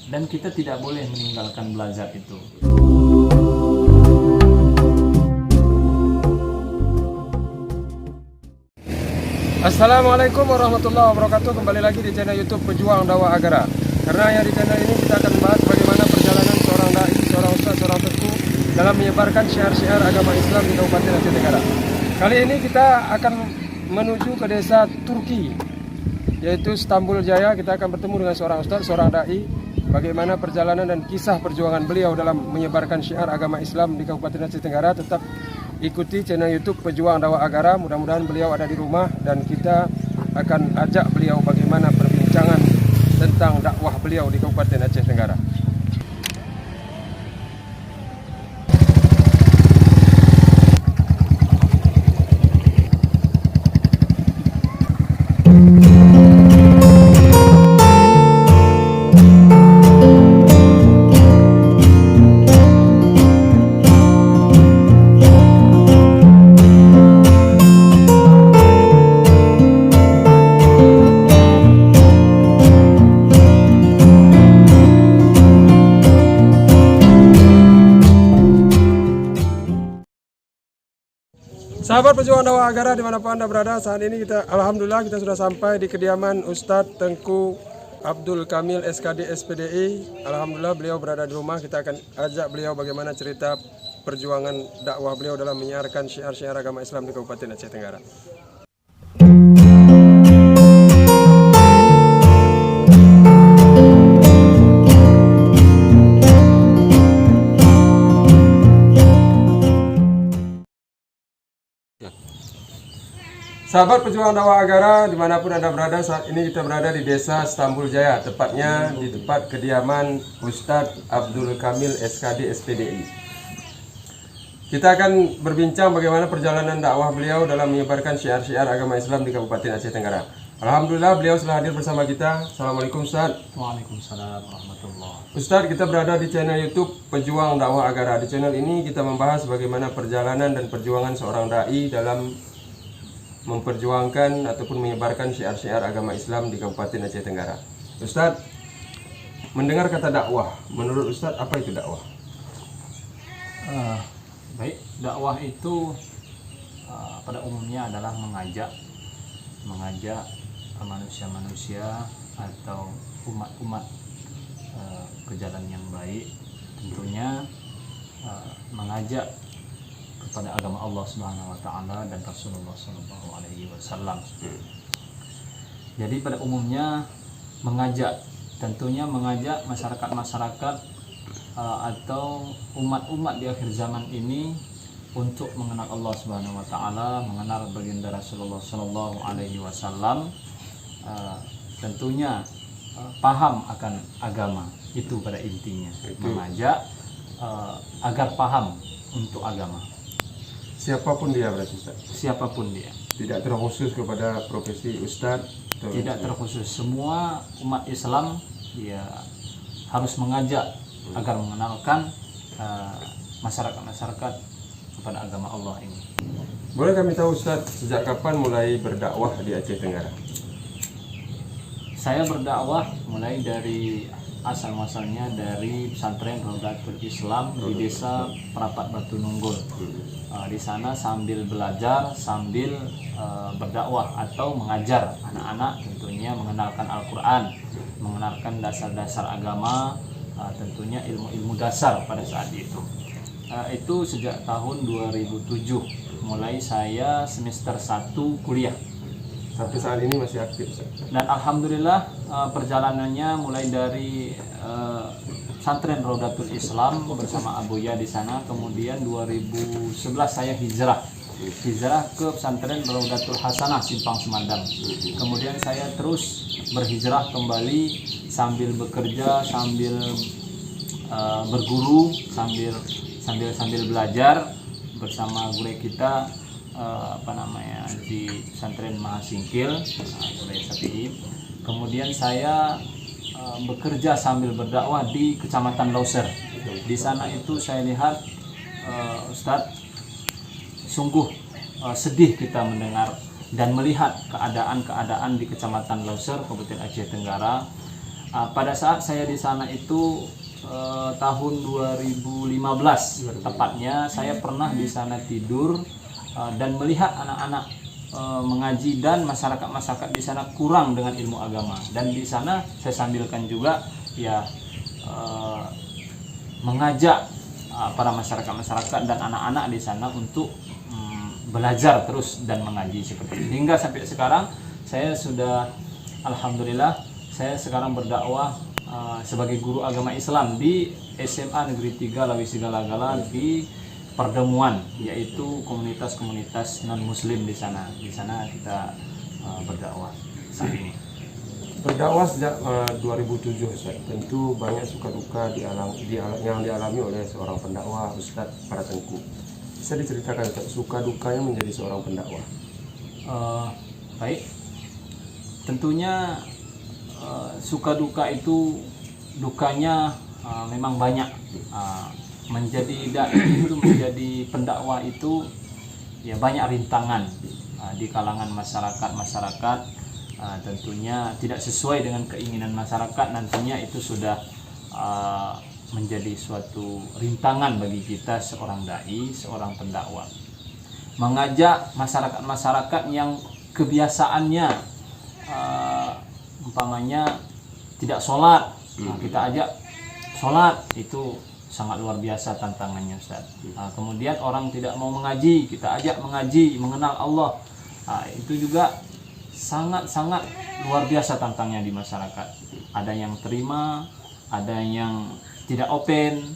dan kita tidak boleh meninggalkan belajar itu. Assalamualaikum warahmatullahi wabarakatuh. Kembali lagi di channel YouTube Pejuang Dakwah Agara. Karena yang di channel ini kita akan membahas bagaimana perjalanan seorang dai, seorang ustaz, seorang teguh dalam menyebarkan syiar-syiar agama Islam di Kabupaten Aceh Tenggara. Kali ini kita akan menuju ke desa Turki, yaitu Stambul Jaya. Kita akan bertemu dengan seorang ustaz, seorang dai, bagaimana perjalanan dan kisah perjuangan beliau dalam menyebarkan syiar agama Islam di Kabupaten Aceh Tenggara. Tetap ikuti channel YouTube Pejuang Dakwah Agara. Mudah-mudahan beliau ada di rumah dan kita akan ajak beliau bagaimana perbincangan tentang dakwah beliau di Kabupaten Aceh Tenggara. Sahabat Pejuang Dakwah Agara dimanapun Anda berada, saat ini Alhamdulillah kita sudah sampai di kediaman Ustadz Tengku Abdul Kamil SKD SPDI. Alhamdulillah beliau berada di rumah. Kita akan ajak beliau bagaimana cerita perjuangan dakwah beliau dalam menyiarkan syiar-syiar agama Islam di Kabupaten Aceh Tenggara. Sahabat Pejuang Dakwah Agara dimanapun Anda berada, saat ini kita berada di desa Stambul Jaya, tepatnya di tempat kediaman Ustadz Abdul Kamil SKD SPDI. Kita akan berbincang bagaimana perjalanan dakwah beliau dalam menyebarkan syiar-syiar agama Islam di Kabupaten Aceh Tenggara. Alhamdulillah beliau telah hadir bersama kita. Assalamualaikum Ustadz. Waalaikumsalam warahmatullahi. Ustadz, kita berada di channel YouTube Pejuang Dakwah Agara. Di channel ini kita membahas bagaimana perjalanan dan perjuangan seorang dai dalam memperjuangkan ataupun menyebarkan syiar-syiar agama Islam di Kabupaten Aceh Tenggara. Ustadz, mendengar kata dakwah, menurut Ustadz apa itu dakwah? Baik, dakwah itu pada umumnya adalah mengajak manusia-manusia atau umat-umat ke jalan yang baik. Tentunya mengajak kepada agama Allah Subhanahu wa taala dan Rasulullah sallallahu alaihi wasallam. Jadi pada umumnya tentunya mengajak masyarakat-masyarakat atau umat-umat di akhir zaman ini untuk mengenal Allah Subhanahu wa taala, mengenal baginda Rasulullah sallallahu alaihi wasallam, tentunya paham akan agama. Itu pada intinya, mengajak agar paham untuk agama. Siapapun dia berarti Ustaz? Siapapun dia. Tidak terkhusus kepada profesi Ustadz? Tidak terkhusus. Semua umat Islam dia harus mengajak agar mengenalkan masyarakat-masyarakat kepada agama Allah ini. Boleh kami tahu Ustadz, sejak kapan mulai berdakwah di Aceh Tenggara? Saya berdakwah mulai dari asal-muasalnya dari pesantren Rodatul Islam di desa Perapat Batu Nunggul. Di sana sambil belajar, sambil berdakwah atau mengajar anak-anak, tentunya mengenalkan Al-Quran, mengenalkan dasar-dasar agama, tentunya ilmu-ilmu dasar pada saat itu. Itu sejak tahun 2007, mulai saya semester 1 kuliah. Sampai saat ini masih aktif Ustaz? Dan alhamdulillah perjalanannya mulai dari pesantren Rodatul Islam bersama Abuya di sana, kemudian 2011 saya hijrah ke pesantren Rodatul Hasanah Simpang Semandang. Kemudian saya terus berhijrah kembali sambil bekerja, sambil berguru, sambil belajar bersama guru kita di pesantren Mahasingkil, Guru Sapi'i. Kemudian saya bekerja sambil berdakwah di Kecamatan Lauser. Di sana itu saya lihat Ustadz, sungguh sedih kita mendengar dan melihat keadaan-keadaan di Kecamatan Lauser, Kabupaten Aceh Tenggara. Pada saat saya di sana itu tahun 2015 tepatnya, saya pernah di sana tidur dan melihat anak-anak mengaji dan masyarakat di sana kurang dengan ilmu agama. Dan di sana saya sambilkan juga ya mengajak para masyarakat dan anak-anak di sana untuk belajar terus dan mengaji seperti ini. Hingga sampai sekarang saya sudah, alhamdulillah, saya sekarang berdakwah sebagai guru agama Islam di SMA Negeri 3 Lawi Sigala-gala di Pertemuan, yaitu komunitas-komunitas non-muslim di sana. Di sana kita berdakwah saat ini. Berdakwah sejak 2007, Ustaz. Tentu banyak suka duka yang dialami oleh seorang pendakwah, Ustadz para tengku. Bisa diceritakan, Ustaz, suka dukanya menjadi seorang pendakwah? Baik, tentunya suka duka itu, dukanya memang banyak. Menjadi dai itu, menjadi pendakwah itu ya banyak rintangan di kalangan masyarakat. Tentunya tidak sesuai dengan keinginan masyarakat, nantinya itu sudah menjadi suatu rintangan bagi kita seorang dai, seorang pendakwah. Mengajak masyarakat yang kebiasaannya umpamanya tidak sholat, kita ajak sholat, itu sangat luar biasa tantangannya, Ustaz. Kemudian orang tidak mau mengaji, kita ajak mengaji, mengenal Allah, itu juga sangat-sangat luar biasa tantangnya di masyarakat. Ada yang terima, ada yang tidak open,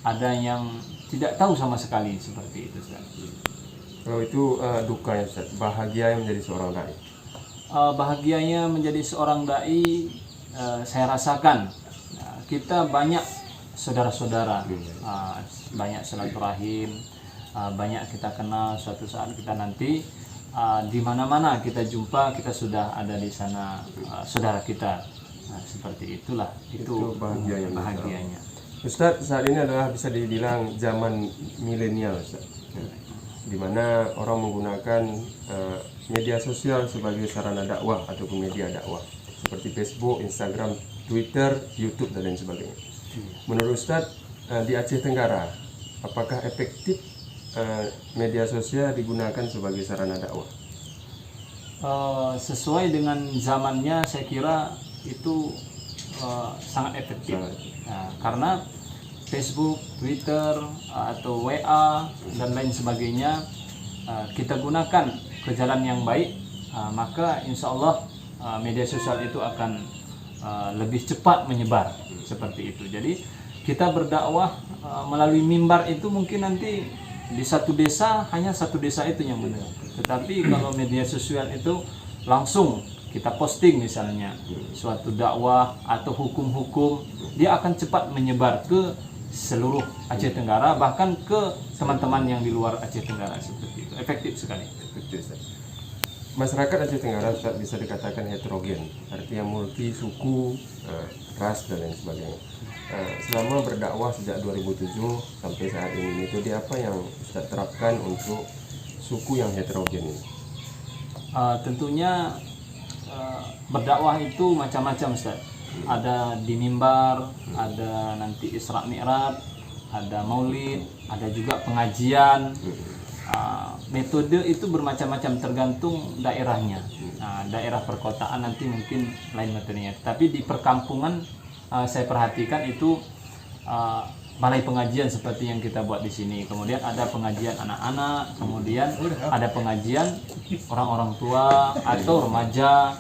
ada yang tidak tahu sama sekali, seperti itu, Ustaz. Kalau itu dukanya, Ustaz. Bahagia yang menjadi seorang dai? Bahagianya menjadi seorang dai, saya rasakan kita banyak saudara-saudara, banyak silaturahim, banyak kita kenal. Suatu saat kita nanti di mana-mana kita jumpa, kita sudah ada di sana saudara kita. Seperti itulah, itu bahagianya. Ustadz, saat ini adalah bisa dibilang zaman milenial, Ustadz, di mana orang menggunakan media sosial sebagai sarana dakwah ataupun media dakwah seperti Facebook, Instagram, Twitter, YouTube dan lain sebagainya. Menurut Ustadz, di Aceh Tenggara, apakah efektif media sosial digunakan sebagai sarana dakwah? Sesuai dengan zamannya, saya kira itu sangat efektif. Karena Facebook, Twitter, atau WA dan lain sebagainya kita gunakan ke jalan yang baik, maka insya Allah media sosial itu akan lebih cepat menyebar, seperti itu. Jadi kita berdakwah melalui mimbar itu mungkin nanti di satu desa hanya satu desa itu yang mendengar. Tetapi kalau media sosial itu langsung kita posting misalnya suatu dakwah atau hukum-hukum, dia akan cepat menyebar ke seluruh Aceh Tenggara, bahkan ke teman-teman yang di luar Aceh Tenggara, seperti itu. Efektif sekali. Masyarakat Aceh Tenggara, Ustaz, bisa dikatakan heterogen, artinya multi suku, ras dan lain sebagainya. Selama berdakwah sejak 2007 sampai saat ini, metode apa yang Ustaz terapkan untuk suku yang heterogen ini? Tentunya berdakwah itu macam-macam, Ustaz. Ada di mimbar, ada nanti Isra Mi'raj, ada maulid, ada juga pengajian. Metode itu bermacam-macam tergantung daerahnya. Daerah perkotaan nanti mungkin lain metodenya, tapi di perkampungan saya perhatikan itu balai pengajian seperti yang kita buat di sini. Kemudian ada pengajian anak-anak, kemudian ada pengajian orang-orang tua atau remaja,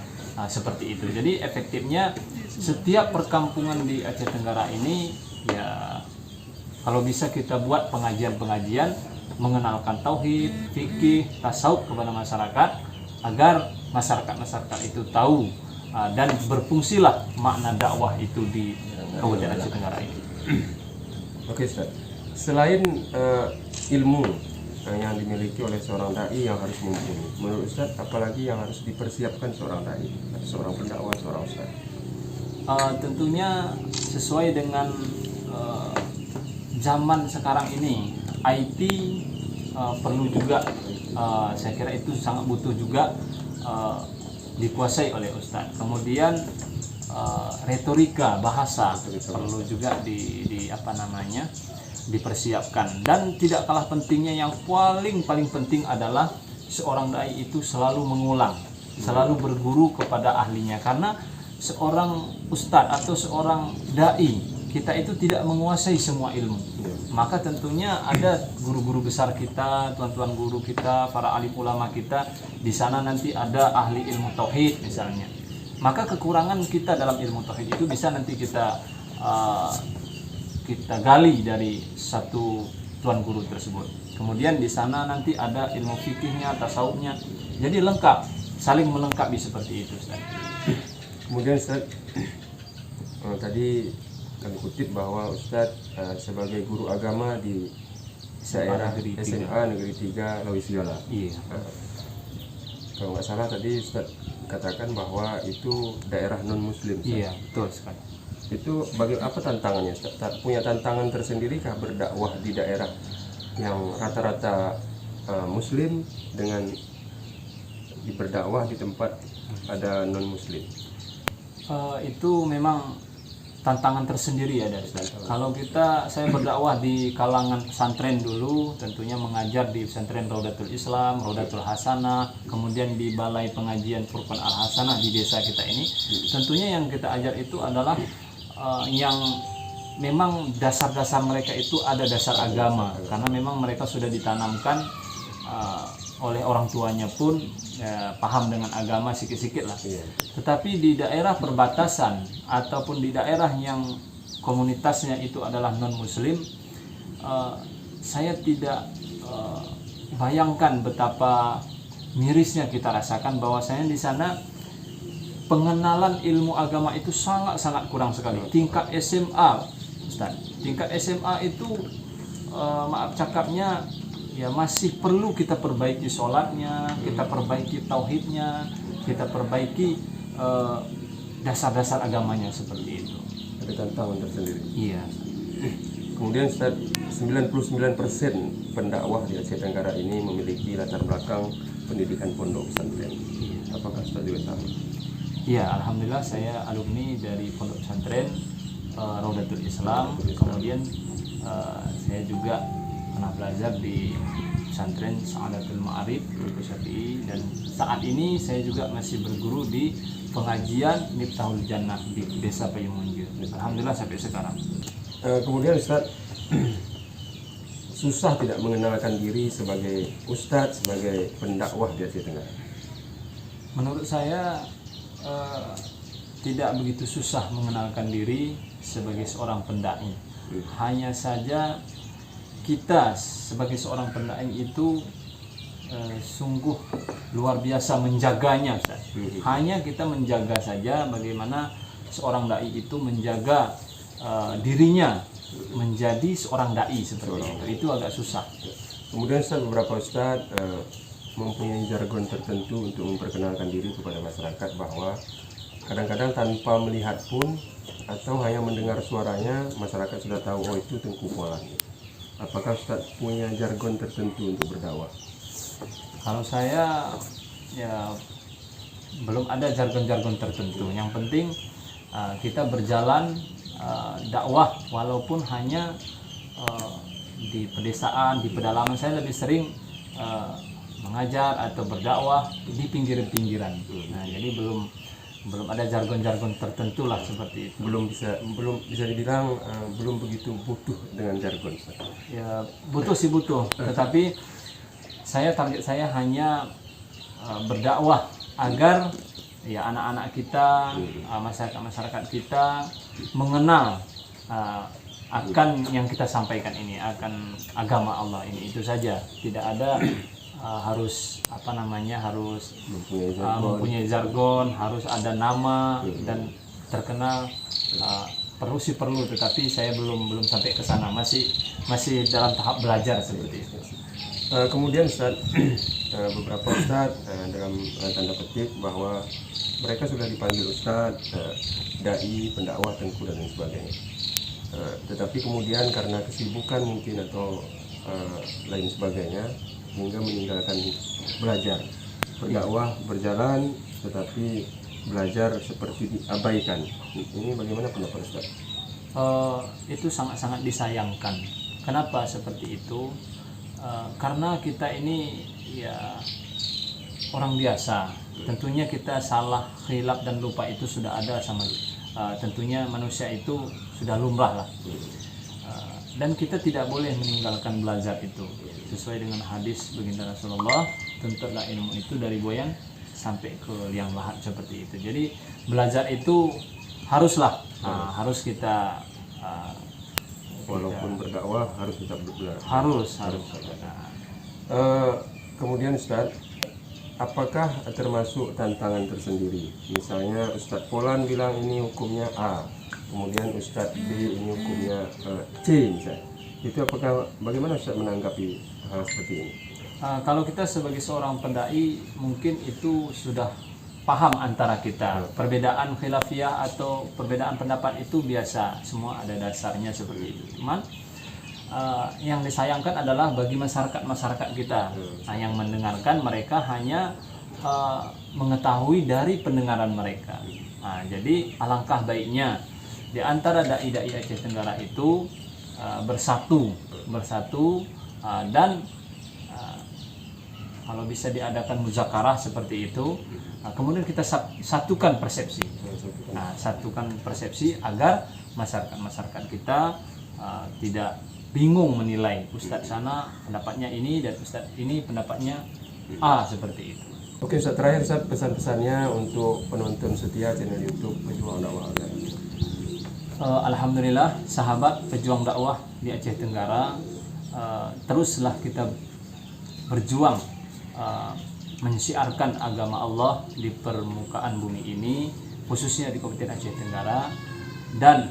seperti itu. Jadi efektifnya setiap perkampungan di Aceh Tenggara ini ya, kalau bisa kita buat pengajian-pengajian mengenalkan tauhid, fikih, tasawuf kepada masyarakat, agar masyarakat itu tahu dan berfungsilah makna dakwah itu di Kabupaten Aceh Tenggara ini. Oke, Ustaz. Selain ilmu yang dimiliki oleh seorang dai yang harus mumpuni, menurut Ustaz, apalagi yang harus dipersiapkan seorang dai, seorang pendakwah, seorang ustaz? Tentunya sesuai dengan zaman sekarang ini, IT perlu juga, saya kira itu sangat butuh juga dikuasai oleh Ustadz. Kemudian retorika bahasa perlu juga di apa namanya dipersiapkan. Dan tidak kalah pentingnya, yang paling penting adalah seorang dai itu selalu mengulang, selalu berguru kepada ahlinya, karena seorang ustadz atau seorang dai kita itu tidak menguasai semua ilmu. Maka tentunya ada guru-guru besar kita, tuan-tuan guru kita, para alim ulama kita. Di sana nanti ada ahli ilmu tauhid misalnya. Maka kekurangan kita dalam ilmu tauhid itu bisa nanti kita gali dari satu tuan guru tersebut. Kemudian di sana nanti ada ilmu fikihnya, tasawufnya. Jadi lengkap, saling melengkapi seperti itu, Ustaz. Kemudian Ustaz, tadi kami kutip bahwa Ustadz sebagai guru agama di daerah SMA Negeri 3 Lawisgala. Iya. Kalau nggak salah tadi Ustadz katakan bahwa itu daerah non Muslim. Iya, betul sekali. Itu apa tantangannya Ustadz? Punya tantangan tersendiri kah berdakwah di daerah yang rata-rata Muslim dengan berdakwah di tempat ada non Muslim? Itu memang tantangan tersendiri ya dari Ustaz. Kalau saya berdakwah di kalangan pesantren dulu, tentunya mengajar di pesantren Raudatul Islam, Raudatul Hasanah, kemudian di Balai Pengajian Furqan Al Hasanah di desa kita ini. Tentunya yang kita ajar itu adalah yang memang dasar-dasar mereka itu ada dasar agama, karena memang mereka sudah ditanamkan oleh orang tuanya pun paham dengan agama sikit-sikit lah. Tetapi di daerah perbatasan ataupun di daerah yang komunitasnya itu adalah non muslim, saya tidak bayangkan betapa mirisnya kita rasakan bahwasanya di sana pengenalan ilmu agama itu sangat kurang sekali. Tingkat SMA, Ustaz, tingkat SMA itu maaf cakapnya ya masih perlu kita perbaiki sholatnya, kita perbaiki tauhidnya, kita perbaiki dasar-dasar agamanya seperti itu. Ada tantangan tersendiri. Iya. Kemudian Ustaz, 99% pendakwah di Aceh Tenggara ini memiliki latar belakang pendidikan pondok pesantren. Apakah Ustaz juga sama? Iya, alhamdulillah saya alumni dari pondok pesantren Raudatul Islam. Kemudian saya juga pernah belajar di pesantren Sa'adatul Ma'arif Syafi'i, dan saat ini saya juga masih berguru di pengajian Miftahul Jannah di desa Payumunjir. Alhamdulillah sampai sekarang. Kemudian Ustaz, susah tidak mengenalkan diri sebagai ustadz, sebagai pendakwah di Aceh Tenggara? Menurut saya tidak begitu susah mengenalkan diri sebagai seorang pendai. Hanya saja kita sebagai seorang pendai itu sungguh luar biasa menjaganya, Ustaz. Hanya kita menjaga saja bagaimana seorang dai itu menjaga dirinya menjadi seorang dai seperti itu. Itu agak susah. Kemudian Ustaz, beberapa Ustaz mempunyai jargon tertentu untuk memperkenalkan diri kepada masyarakat, bahwa kadang-kadang tanpa melihat pun atau hanya mendengar suaranya masyarakat sudah tahu, oh itu Tengku Fuad. Apakah Ustaz punya jargon tertentu untuk berdakwah? Kalau saya ya belum ada jargon-jargon tertentu. Yang penting kita berjalan dakwah walaupun hanya di pedesaan, di pedalaman. Saya lebih sering mengajar atau berdakwah di pinggir-pinggiran. Nah, jadi belum ada jargon-jargon tertentu lah seperti itu. Belum bisa dibilang belum begitu butuh dengan jargon. Ya butuh, tetapi target saya hanya berdakwah agar ya anak-anak kita, masyarakat kita mengenal akan yang kita sampaikan ini, akan agama Allah ini. Itu saja, tidak ada harus harus mempunyai jargon, harus ada nama dan terkenal. Perlu, tetapi saya belum sampai ke sana, masih dalam tahap belajar seperti itu. Kemudian Ustaz, beberapa Ustaz dalam tanda petik bahwa mereka sudah dipanggil Ustaz, dai, pendakwah, tengku dan lain sebagainya. Tetapi kemudian karena kesibukan mungkin atau lain sebagainya, hingga meninggalkan belajar. Berdakwah berjalan, tetapi belajar seperti diabaikan. Ini bagaimana pendapat Ustaz? Itu sangat-sangat disayangkan. Kenapa seperti itu? Karena kita ini ya orang biasa. Tentunya kita salah, khilaf dan lupa itu sudah ada sama. Tentunya manusia itu sudah lumrah lah. Dan kita tidak boleh meninggalkan belajar itu. Sesuai dengan hadis baginda Rasulullah, tuntutlah ilmu itu dari boyan sampai ke liang lahat, seperti itu. Jadi belajar itu haruslah, harus kita walaupun berdakwah harus tetap belajar. Harus. Kemudian Ustaz, apakah termasuk tantangan tersendiri? Misalnya Ustaz Polan bilang ini hukumnya A, kemudian Ustaz B ini hukumnya C misalnya. Itu bagaimana Ustaz menanggapi hal seperti ini? Kalau kita sebagai seorang pendai mungkin itu sudah paham antara kita. Perbedaan khilafiyah atau perbedaan pendapat itu biasa, semua ada dasarnya seperti itu. Cuman yang disayangkan adalah bagi masyarakat kita yang mendengarkan, mereka hanya mengetahui dari pendengaran mereka. Jadi alangkah baiknya di antara dai-dai Aceh Tenggara itu bersatu dan kalau bisa diadakan muzakarah seperti itu, kemudian kita satukan persepsi, satukan persepsi agar masyarakat kita tidak bingung menilai ustadz sana pendapatnya ini dan ustadz ini pendapatnya A, seperti itu. Oke Ustaz, terakhir Ustaz, pesan-pesannya untuk penonton setia channel YouTube Pejuang Dakwah Agara. Alhamdulillah sahabat pejuang dakwah di Aceh Tenggara, teruslah kita berjuang mensiarkan agama Allah di permukaan bumi ini, khususnya di Kabupaten Aceh Tenggara. Dan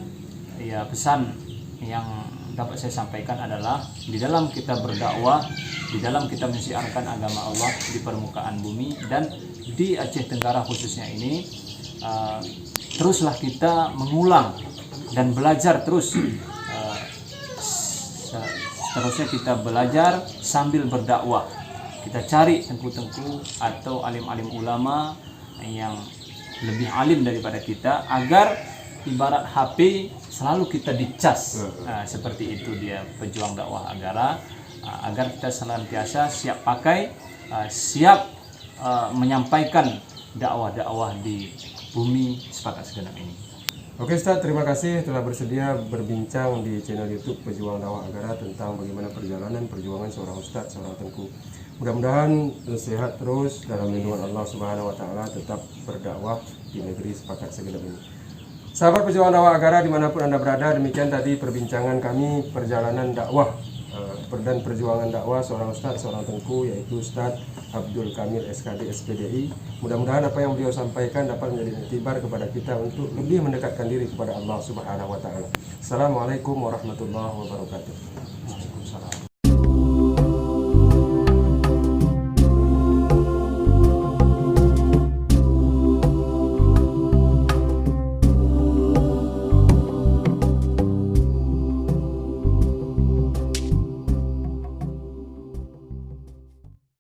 ya, pesan yang dapat saya sampaikan adalah di dalam kita berdakwah, di dalam kita mensiarkan agama Allah di permukaan bumi dan di Aceh Tenggara khususnya ini, teruslah kita mengulang dan belajar terus. Seterusnya kita belajar sambil berdakwah. Kita cari tengku-tengku atau alim-alim ulama yang lebih alim daripada kita, agar ibarat HP selalu kita dicas. Seperti itu dia pejuang dakwah agara, agar kita senantiasa siap pakai, siap menyampaikan dakwah-dakwah di bumi sepakat segenap ini. Oke Ustaz, terima kasih telah bersedia berbincang di channel YouTube Pejuang Dakwah Agara tentang bagaimana perjuangan seorang Ustaz, seorang tengku. Mudah-mudahan sehat terus dalam lindungan Allah Subhanahu wa Ta'ala, tetap berdakwah di negeri sepakat segenap ini. Sahabat Pejuang Dakwah Agara dimanapun Anda berada, demikian tadi perbincangan kami perjalanan dakwah dan perjuangan dakwah seorang Ustaz, seorang tengku, yaitu Ustaz Abdul Kamil SKD SPDI. Mudah-mudahan apa yang beliau sampaikan dapat menjadi iktibar kepada kita untuk lebih mendekatkan diri kepada Allah Subhanahu wa Ta'ala. Assalamualaikum warahmatullahi wabarakatuh.